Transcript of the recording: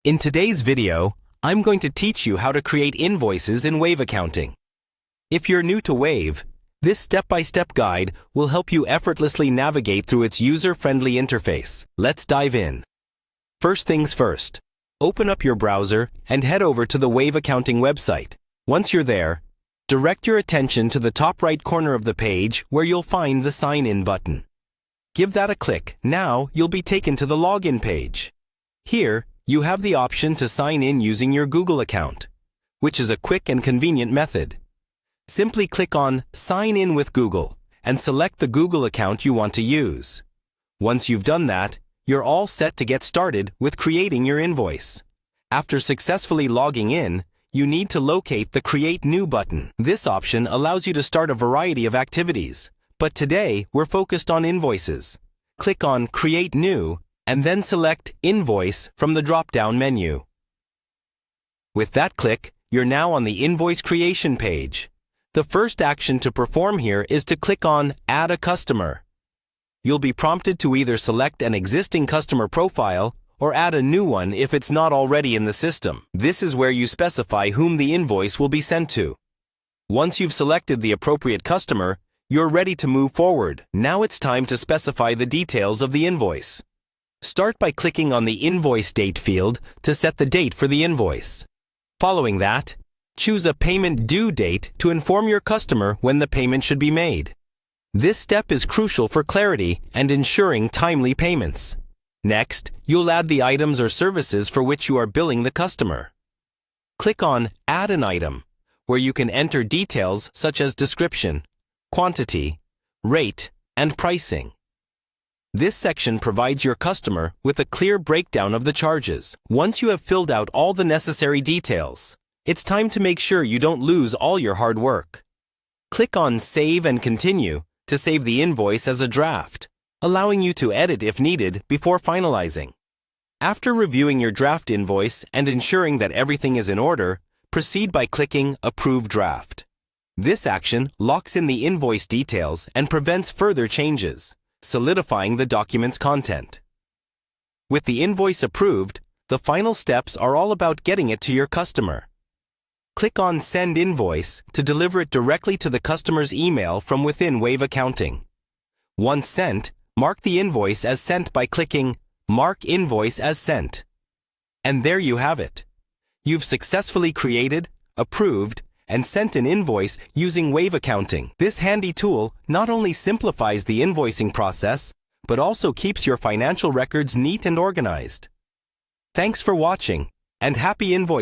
In today's video, I'm going to teach you how to create invoices in Wave accounting. If you're new to Wave, this step-by-step guide will help you effortlessly navigate through its user-friendly interface. Let's dive in. First things first, open up your browser and head over to the Wave accounting website. Once you're there, direct your attention to the top right corner of the page where you'll find the Sign In button. Give that a click. Now you'll be taken to the Login page. Here, you have the option to sign in using your Google account, which is a quick and convenient method. Simply click on Sign In with Google and select the Google account you want to use. Once you've done that, you're all set to get started with creating your invoice. After successfully logging in, you need to locate the Create New button. This option allows you to start a variety of activities, but today we're focused on invoices. Click on Create New and then select Invoice from the drop-down menu. With that click, you're now on the invoice creation page. The first action to perform here is to click on Add a Customer. You'll be prompted to either select an existing customer profile or add a new one if it's not already in the system. This is where you specify whom the invoice will be sent to. Once you've selected the appropriate customer, you're ready to move forward. Now it's time to specify the details of the invoice. Start by clicking on the Invoice Date field to set the date for the invoice. Following that, choose a payment due date to inform your customer when the payment should be made. This step is crucial for clarity and ensuring timely payments. Next, you'll add the items or services for which you are billing the customer. Click on Add an Item, where you can enter details such as description, quantity, rate, and pricing. This section provides your customer with a clear breakdown of the charges. Once you have filled out all the necessary details, it's time to make sure you don't lose all your hard work. Click on Save and Continue to save the invoice as a draft, allowing you to edit if needed before finalizing. After reviewing your draft invoice and ensuring that everything is in order, proceed by clicking Approve Draft. This action locks in the invoice details and prevents further changes, solidifying the document's content. With the invoice approved, the final steps are all about getting it to your customer. Click on Send Invoice to deliver it directly to the customer's email from within Wave Accounting. Once sent, mark the invoice as sent by clicking Mark Invoice as Sent. And there you have it. You've successfully created, approved, and sent an invoice using Wave Accounting. This handy tool not only simplifies the invoicing process, but also keeps your financial records neat and organized. Thanks for watching, and happy invoicing!